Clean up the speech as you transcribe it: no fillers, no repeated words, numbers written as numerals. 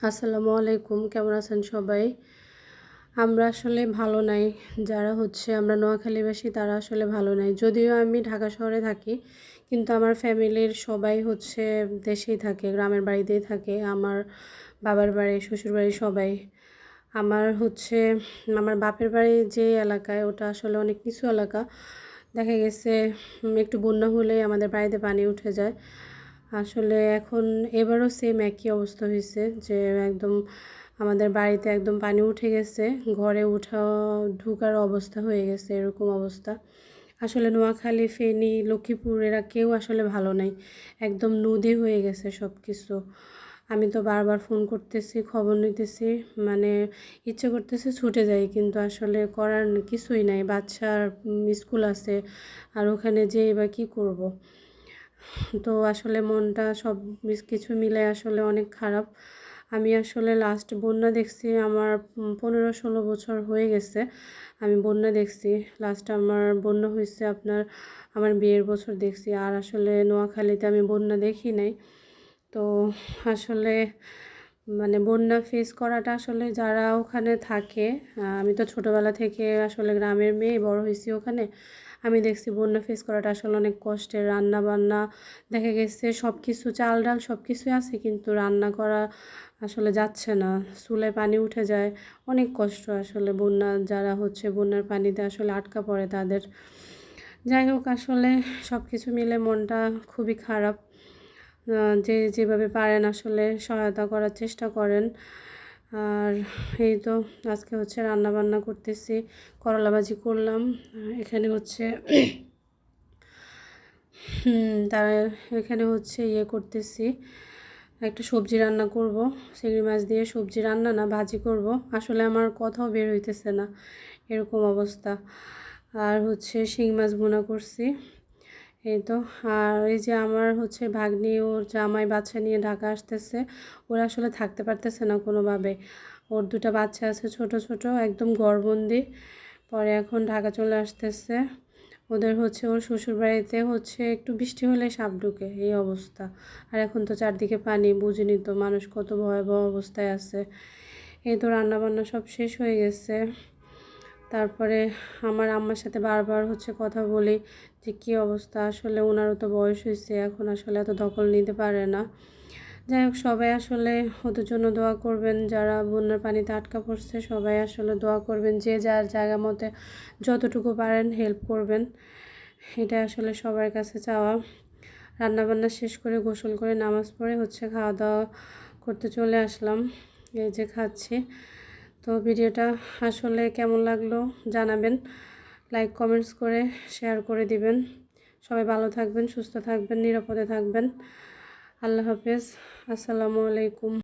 আসসালামু আলাইকুম, কেমন আছেন সবাই? আমরা আসলে ভালো নাই। যারা আমরা নোয়াখালীবাসী তারা আসলে ভালো নাই। যদিও আমি ঢাকা শহরে থাকি, কিন্তু আমার ফ্যামিলির সবাই দেশেই থাকে, গ্রামের বাড়িতেই থাকে। আমার বাবার বাড়ি, শ্বশুর বাড়ি সবাই। আমার বাপের বাড়ি যে এলাকায়, ওটা আসলে অনেক নিচু এলাকা। দেখা গেছে একটু বন্যা হলেই আমাদের বাড়িতে পানি উঠে যায়। আসলে এখন এবারও সেম একই অবস্থা হয়েছে যে একদম আমাদের বাড়িতে একদম পানি উঠে গেছে, ঘরে ঢোকার অবস্থা হয়ে গেছে, এরকম অবস্থা। আসলে নোয়াখালী, ফেনী, লক্ষ্মীপুর এরা কেউ আসলে ভালো নাই, একদম নদী হয়ে গেছে সব কিছু। আমি তো বারবার ফোন করতেছি, খবর নিতেছি, মানে ইচ্ছে করতেছে ছুটে যাই, কিন্তু আসলে করার কিছুই নাই। বাচ্চার স্কুল আছে, আর ওখানে যেয়ে এবার কী করব। তো আসলে মনটা সব কিছু মিলে আসলে অনেক খারাপ। আমি আসলে লাস্ট বন্যা দেখছি আমার 15-16 বছর হয়ে গেছে আমি বন্যা দেখছি। লাস্ট আমার বন্যা হয়েছে আমার বিয়ের বছর দেখছি। আর আসলে নোয়াখালীতে আমি বন্যা দেখি নাই। তো আসলে মানে বন্যা ফেস করাটা আসলে যারা ওখানে থাকে, আমি তো ছোটোবেলা থেকে আসলে গ্রামের মেয়ে, বড় হয়েছি ওখানে। আমি দেখছি বন্যা ফেস করাটা আসলে অনেক কষ্টের। রান্না বান্না দেখা গেছে সব কিছু, চাল ডাল সব কিছুই আছে, কিন্তু রান্না করা আসলে যাচ্ছে না, চুলায় পানি উঠে যায়। অনেক কষ্ট আসলে যারা বন্যার পানিতে আসলে আটকা পড়ে তাদের। যাই হোক, আসলে সব কিছু মিলে মনটা খুবই খারাপ। যে যেভাবে পারেন আসলে সহায়তা করার চেষ্টা করেন। আর এই তো আজকে রান্না বান্না করতেছি, করলা ভাজি করলাম। এখানে তার এখানে ইয়ে করতেছি, একটা সবজি রান্না করব। চিংড়ি মাছ দিয়ে সবজি রান্না না, ভাজি করব। আসলে আমার কথাও বের হইতেছে না, এরকম অবস্থা। আর শিং মাছ ভুনা করছি, এই তো। আর এই যে আমার ভাগ্নি, ওর জামাই বাচ্চা নিয়ে ঢাকা আসতেছে। ওরা আসলে থাকতে পারতেছে না কোনোভাবে। ওর দুটো বাচ্চা আছে, ছোট ছোট, একদম ঘরবন্দি। পরে এখন ঢাকা চলে আসতেছে। ওদের ওর শ্বশুরবাড়িতে একটু বৃষ্টি হলে সাপ ঢুকে, এই অবস্থা। আর এখন তো চারদিকে পানি, বুঝিনি তো মানুষ কত ভয়াবহ অবস্থায় আছে। এই তো রান্নাবান্না সব শেষ হয়ে গেছে। তারপরে আমার আম্মার সাথে বারবার কথা বলি যে কী অবস্থা। আসলে ওনারও তো বয়স হয়েছে, এখন আসলে এত দখল নিতে পারে না। যাই হোক, সবাই আসলে ওদের জন্য দোয়া করবেন। যারা বন্যার পানিতে আটকা পড়ছে সবাই আসলে দোয়া করবেন, যে যার জায়গা মতে যতটুকু পারেন হেল্প করবেন। এটা আসলে সবার কাছে চাওয়া। রান্নাবান্না শেষ করে, গোসল করে, নামাজ পড়ে খাওয়া দাওয়া করতে চলে আসলাম। এই যে খাচ্ছি। তো ভিডিওটা আসলে কেমন লাগলো জানাবেন, লাইক কমেন্টস করে শেয়ার করে দিবেন। সবাই ভালো থাকবেন, সুস্থ থাকবেন, নিরাপদে থাকবেন। আল্লাহ হাফেজ, আসসালামু আলাইকুম।